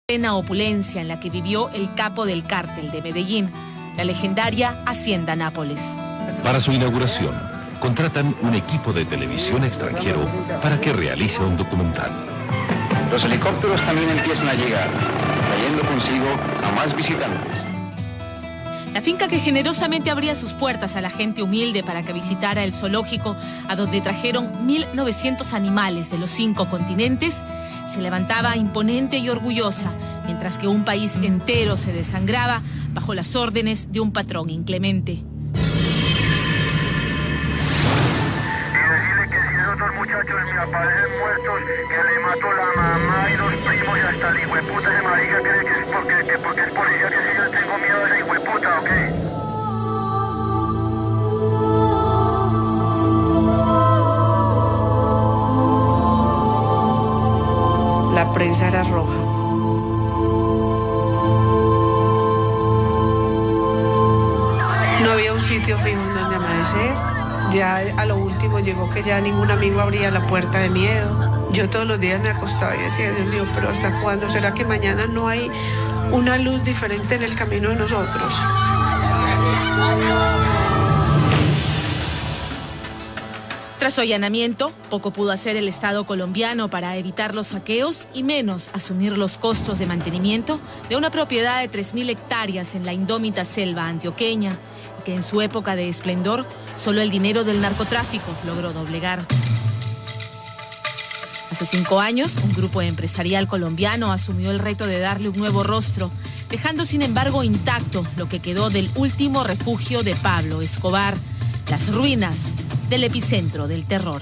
Plena opulencia en la que vivió el capo del cártel de Medellín, la legendaria Hacienda Nápoles. Para su inauguración, contratan un equipo de televisión extranjero para que realice un documental. Los helicópteros también empiezan a llegar, trayendo consigo a más visitantes. La finca que generosamente abría sus puertas a la gente humilde para que visitara el zoológico, a donde trajeron 1.900 animales de los 5 continentes, se levantaba imponente y orgullosa, mientras que un país entero se desangraba bajo las órdenes de un patrón inclemente. Y decirle que si esos 2 muchachos me aparecen muertos, que le mato la mamá y los primos y hasta el hijueputa ese marica cree que es porque es policía, que si yo tengo miedo de ese hijueputa, ¿o qué? La prensa era roja. No había un sitio fijo en donde amanecer. Ya a lo último llegó que ya ningún amigo abría la puerta de miedo. Yo todos los días me acostaba y decía, Dios mío, pero ¿hasta cuándo? ¿Será que mañana no hay una luz diferente en el camino de nosotros? Tras su allanamiento, poco pudo hacer el Estado colombiano para evitar los saqueos y menos asumir los costos de mantenimiento de una propiedad de 3.000 hectáreas en la indómita selva antioqueña, que en su época de esplendor solo el dinero del narcotráfico logró doblegar. Hace 5 años, un grupo empresarial colombiano asumió el reto de darle un nuevo rostro, dejando sin embargo intacto lo que quedó del último refugio de Pablo Escobar, las ruinas del epicentro del terror.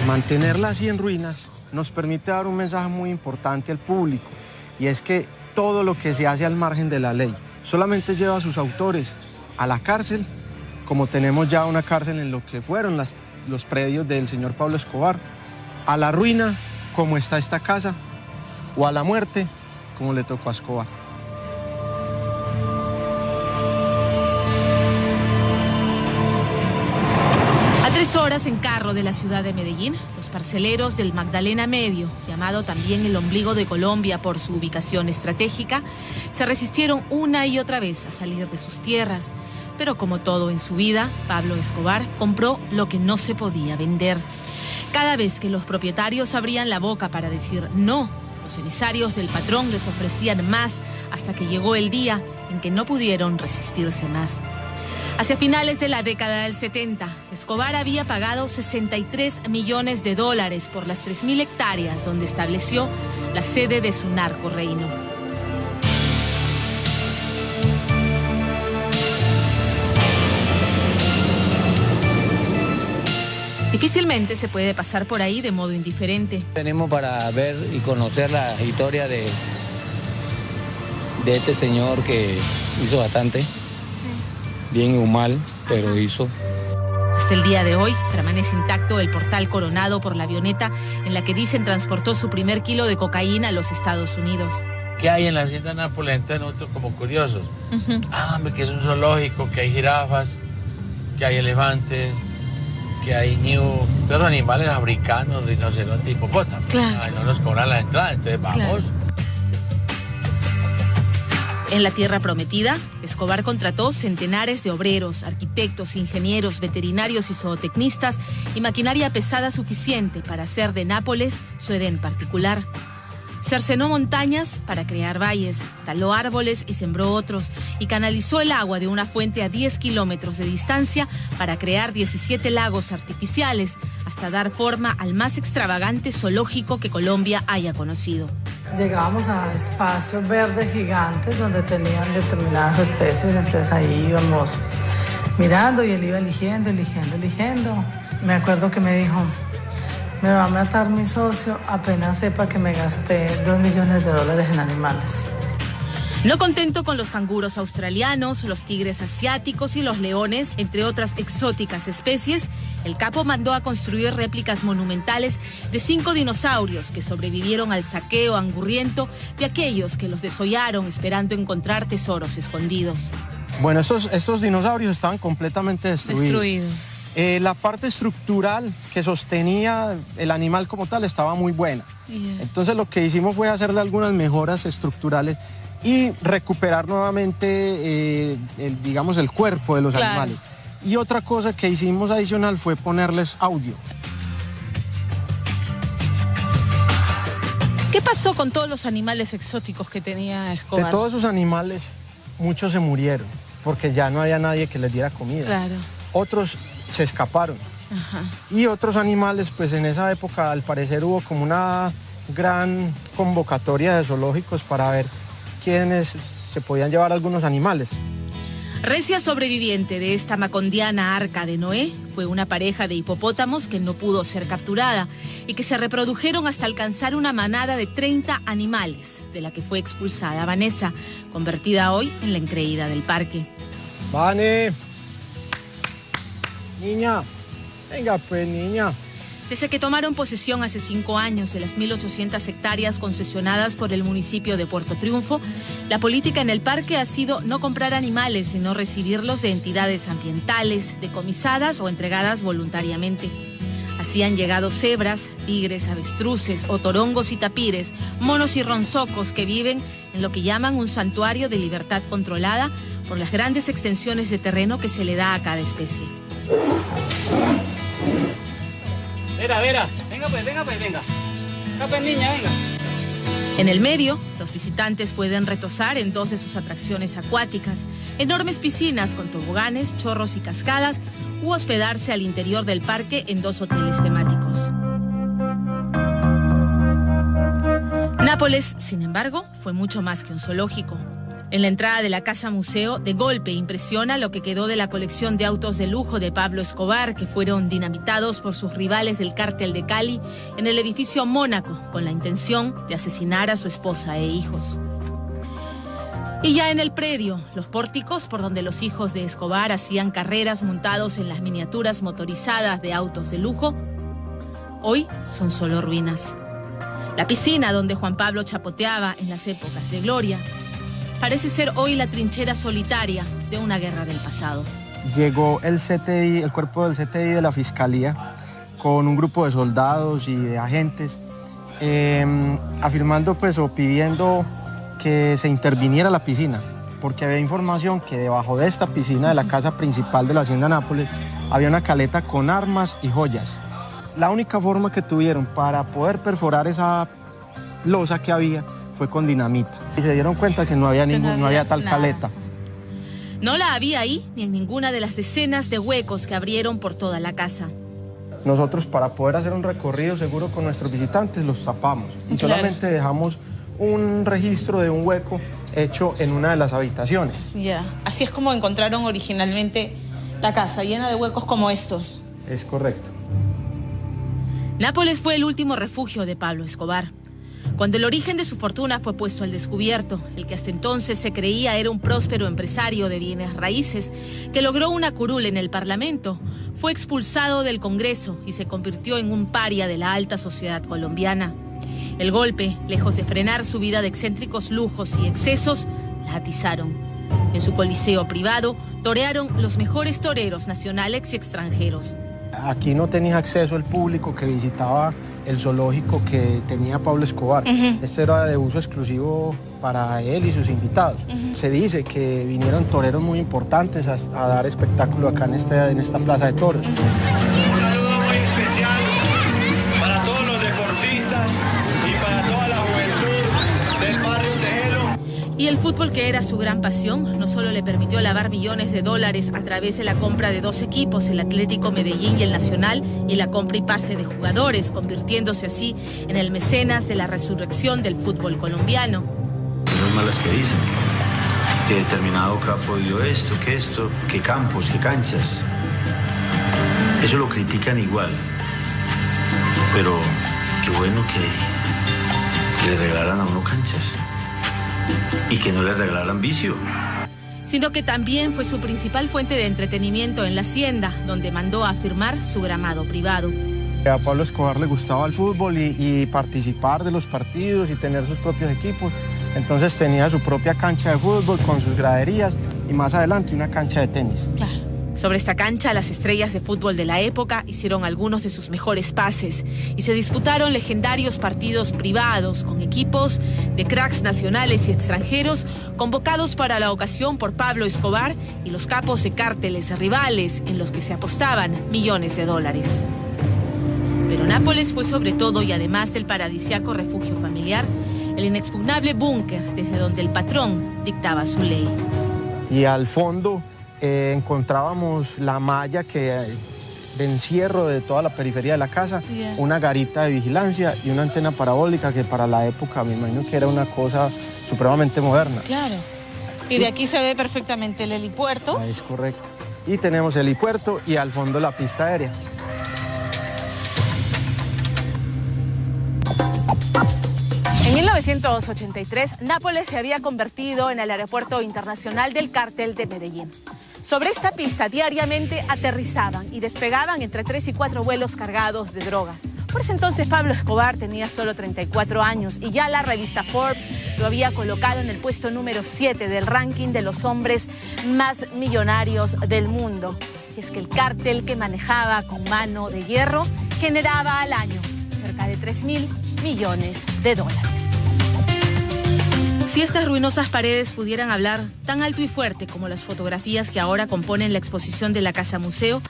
Mantenerla así en ruinas nos permite dar un mensaje muy importante al público, y es que todo lo que se hace al margen de la ley solamente lleva a sus autores a la cárcel, como tenemos ya una cárcel en lo que fueron los predios del señor Pablo Escobar, a la ruina, como está esta casa, o a la muerte, como le tocó a Escobar. A 3 horas en carro de la ciudad de Medellín, los parceleros del Magdalena Medio, llamado también el ombligo de Colombia por su ubicación estratégica, se resistieron una y otra vez a salir de sus tierras. Pero como todo en su vida, Pablo Escobar compró lo que no se podía vender. Cada vez que los propietarios abrían la boca para decir no, los emisarios del patrón les ofrecían más, hasta que llegó el día en que no pudieron resistirse más. Hacia finales de la década del 70, Escobar había pagado $63 millones por las 3.000 hectáreas donde estableció la sede de su narcorreino. Difícilmente se puede pasar por ahí de modo indiferente. Venimos para ver y conocer la historia de este señor que hizo bastante. Bien o mal, pero hizo. Hasta el día de hoy permanece intacto el portal coronado por la avioneta en la que dicen transportó su primer kilo de cocaína a los Estados Unidos. ¿Qué hay en la Hacienda Nápoles? Entonces nosotros como curiosos. Que es un zoológico, que hay jirafas, que hay elefantes, que hay todos los animales africanos, rinocerontes, hipopótamos. Claro. Ay, no nos cobran la entrada, entonces vamos. Claro. En la tierra prometida, Escobar contrató centenares de obreros, arquitectos, ingenieros, veterinarios y zootecnistas y maquinaria pesada suficiente para hacer de Nápoles su Edén particular. Cercenó montañas para crear valles, taló árboles y sembró otros, y canalizó el agua de una fuente a 10 kilómetros de distancia para crear 17 lagos artificiales, hasta dar forma al más extravagante zoológico que Colombia haya conocido. Llegábamos a espacios verdes gigantes donde tenían determinadas especies, entonces ahí íbamos mirando y él iba eligiendo. Me acuerdo que me dijo, me va a matar mi socio apenas sepa que me gasté $2 millones en animales. No contento con los canguros australianos, los tigres asiáticos y los leones, entre otras exóticas especies, el capo mandó a construir réplicas monumentales de 5 dinosaurios que sobrevivieron al saqueo angurriento de aquellos que los desollaron esperando encontrar tesoros escondidos. Bueno, estos dinosaurios estaban completamente destruidos. La parte estructural que sostenía el animal como tal estaba muy buena. Entonces lo que hicimos fue hacerle algunas mejoras estructurales y recuperar nuevamente, digamos, el cuerpo de los animales. Y otra cosa que hicimos adicional fue ponerles audio. ¿Qué pasó con todos los animales exóticos que tenía Escobar? De todos esos animales, muchos se murieron porque ya no había nadie que les diera comida. Claro. Otros se escaparon. Ajá. Y otros animales, pues en esa época al parecer hubo como una gran convocatoria de zoológicos para ver quiénes se podían llevar algunos animales. Recia sobreviviente de esta macondiana arca de Noé fue una pareja de hipopótamos que no pudo ser capturada y que se reprodujeron hasta alcanzar una manada de 30 animales, de la que fue expulsada Vanessa, convertida hoy en la engreída del parque. Vane, niña, venga pues niña. Desde que tomaron posesión hace 5 años de las 1.800 hectáreas concesionadas por el municipio de Puerto Triunfo, la política en el parque ha sido no comprar animales, sino recibirlos de entidades ambientales, decomisadas o entregadas voluntariamente. Así han llegado cebras, tigres, avestruces, otorongos y tapires, monos y ronsocos que viven en lo que llaman un santuario de libertad controlada por las grandes extensiones de terreno que se le da a cada especie. Vera, venga pues, venga. Venga pues, niña, venga. En el medio, los visitantes pueden retosar en 2 de sus atracciones acuáticas, enormes piscinas con toboganes, chorros y cascadas, u hospedarse al interior del parque en 2 hoteles temáticos. Nápoles, sin embargo, fue mucho más que un zoológico. En la entrada de la casa museo, de golpe impresiona lo que quedó de la colección de autos de lujo de Pablo Escobar, que fueron dinamitados por sus rivales del cártel de Cali en el edificio Mónaco, con la intención de asesinar a su esposa e hijos. Y ya en el predio, los pórticos por donde los hijos de Escobar hacían carreras montados en las miniaturas motorizadas de autos de lujo, hoy son solo ruinas. La piscina donde Juan Pablo chapoteaba en las épocas de gloria parece ser hoy la trinchera solitaria de una guerra del pasado. Llegó el CTI, el cuerpo del CTI de la Fiscalía, con un grupo de soldados y de agentes, afirmando pues o pidiendo que se interviniera la piscina, porque había información que debajo de esta piscina de la casa principal de la Hacienda Nápoles había una caleta con armas y joyas. La única forma que tuvieron para poder perforar esa losa que había fue con dinamita. Y se dieron cuenta que no había tal caleta. No la había ahí ni en ninguna de las decenas de huecos que abrieron por toda la casa. Nosotros, para poder hacer un recorrido seguro con nuestros visitantes, los tapamos. Y solamente dejamos un registro de un hueco hecho en una de las habitaciones. Ya, así es como encontraron originalmente la casa, llena de huecos como estos. Es correcto. Nápoles fue el último refugio de Pablo Escobar. Cuando el origen de su fortuna fue puesto al descubierto, el que hasta entonces se creía era un próspero empresario de bienes raíces que logró una curul en el Parlamento, fue expulsado del Congreso y se convirtió en un paria de la alta sociedad colombiana. El golpe, lejos de frenar su vida de excéntricos lujos y excesos, la atizaron. En su coliseo privado torearon los mejores toreros nacionales y extranjeros. Aquí no tenía acceso el público que visitaba el zoológico que tenía Pablo Escobar. Este era de uso exclusivo para él y sus invitados. Se dice que vinieron toreros muy importantes a dar espectáculo acá en esta plaza de toros. Un saludo muy especial para todos los deportistas y para toda la juventud del barrio Tejero. Y el fútbol, que era su gran pasión, no solo le permitió lavar millones de dólares a través de la compra de 2 equipos, el Atlético Medellín y el Nacional, y la compra y pase de jugadores, convirtiéndose así en el mecenas de la resurrección del fútbol colombiano. Cosas malas que dicen, que determinado capo dio esto, que campos, que canchas. Eso lo critican igual, pero qué bueno que le regalaran a uno canchas. Y que no le regalaran vicio. Sino que también fue su principal fuente de entretenimiento en la hacienda, donde mandó a firmar su gramado privado. A Pablo Escobar le gustaba el fútbol y participar de los partidos y tener sus propios equipos. Entonces tenía su propia cancha de fútbol con sus graderías y más adelante una cancha de tenis. Claro. Sobre esta cancha, las estrellas de fútbol de la época hicieron algunos de sus mejores pases y se disputaron legendarios partidos privados con equipos de cracks nacionales y extranjeros convocados para la ocasión por Pablo Escobar y los capos de cárteles rivales en los que se apostaban millones de dólares. Pero Nápoles fue sobre todo y además del paradisíaco refugio familiar, el inexpugnable búnker desde donde el patrón dictaba su ley. Y al fondo encontrábamos la malla de encierro de toda la periferia de la casa, una garita de vigilancia y una antena parabólica que para la época me imagino que era una cosa supremamente moderna. Claro. Y de aquí se ve perfectamente el helipuerto. Es correcto. Y tenemos el helipuerto y al fondo la pista aérea. En 1983, Nápoles se había convertido en el aeropuerto internacional del cártel de Medellín. Sobre esta pista diariamente aterrizaban y despegaban entre 3 y 4 vuelos cargados de drogas. Por ese entonces Pablo Escobar tenía solo 34 años y ya la revista Forbes lo había colocado en el puesto número 7 del ranking de los hombres más millonarios del mundo. Y es que el cártel que manejaba con mano de hierro generaba al año cerca de 3.000 millones de dólares. Si estas ruinosas paredes pudieran hablar tan alto y fuerte como las fotografías que ahora componen la exposición de la Casa Museo,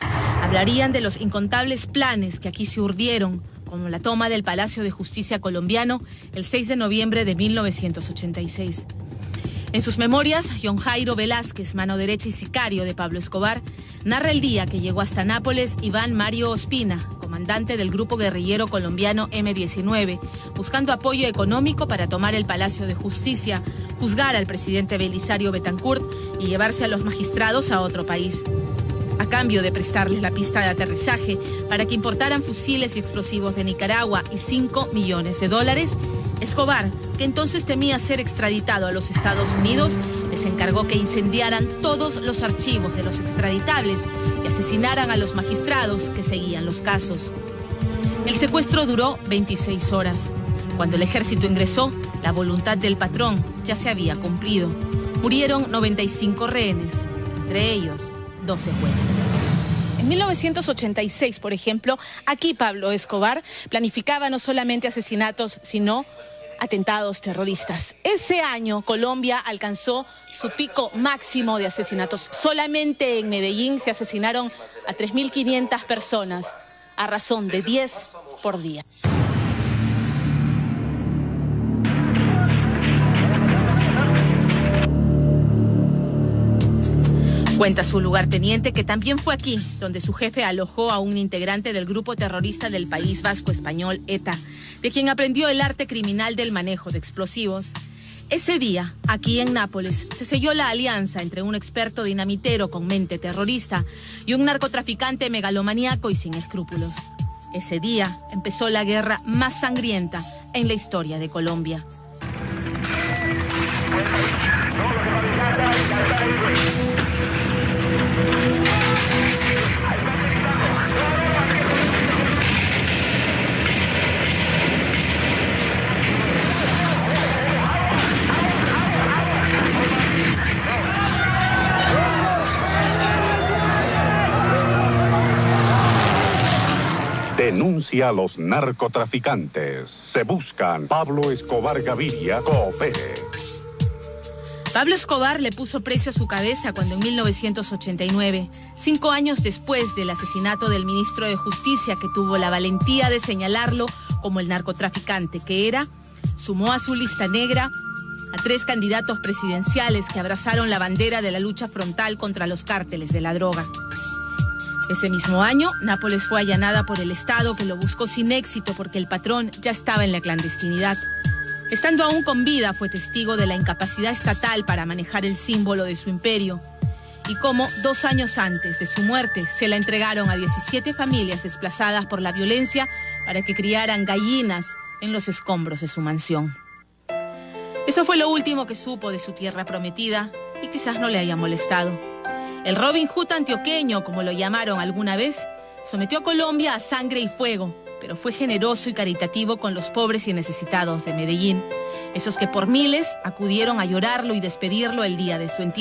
hablarían de los incontables planes que aquí se urdieron, como la toma del Palacio de Justicia colombiano el 6 de noviembre de 1986. En sus memorias, John Jairo Velázquez, mano derecha y sicario de Pablo Escobar, narra el día que llegó hasta Nápoles Iván Mario Ospina, comandante del grupo guerrillero colombiano M-19, buscando apoyo económico para tomar el Palacio de Justicia, juzgar al presidente Belisario Betancourt y llevarse a los magistrados a otro país. A cambio de prestarles la pista de aterrizaje para que importaran fusiles y explosivos de Nicaragua y $5 millones, Escobar, que entonces temía ser extraditado a los Estados Unidos, les encargó que incendiaran todos los archivos de los extraditables y asesinaran a los magistrados que seguían los casos. El secuestro duró 26 horas. Cuando el ejército ingresó, la voluntad del patrón ya se había cumplido. Murieron 95 rehenes, entre ellos 12 jueces. En 1986, por ejemplo, aquí Pablo Escobar planificaba no solamente asesinatos, sino atentados terroristas. Ese año Colombia alcanzó su pico máximo de asesinatos. Solamente en Medellín se asesinaron a 3.500 personas, a razón de 10 por día. Cuenta su lugarteniente que también fue aquí donde su jefe alojó a un integrante del grupo terrorista del País Vasco español ETA, de quien aprendió el arte criminal del manejo de explosivos. Ese día, aquí en Nápoles, se selló la alianza entre un experto dinamitero con mente terrorista y un narcotraficante megalomaníaco y sin escrúpulos. Ese día empezó la guerra más sangrienta en la historia de Colombia. Denuncia a los narcotraficantes. Se buscan. Pablo Escobar Gaviria coopere. Pablo Escobar le puso precio a su cabeza cuando en 1989, 5 años después del asesinato del ministro de Justicia que tuvo la valentía de señalarlo como el narcotraficante que era, sumó a su lista negra a 3 candidatos presidenciales que abrazaron la bandera de la lucha frontal contra los cárteles de la droga. Ese mismo año, Nápoles fue allanada por el Estado que lo buscó sin éxito porque el patrón ya estaba en la clandestinidad. Estando aún con vida, fue testigo de la incapacidad estatal para manejar el símbolo de su imperio y cómo 2 años antes de su muerte se la entregaron a 17 familias desplazadas por la violencia para que criaran gallinas en los escombros de su mansión. Eso fue lo último que supo de su tierra prometida y quizás no le haya molestado. El Robin Hood antioqueño, como lo llamaron alguna vez, sometió a Colombia a sangre y fuego, pero fue generoso y caritativo con los pobres y necesitados de Medellín, esos que por miles acudieron a llorarlo y despedirlo el día de su entierro.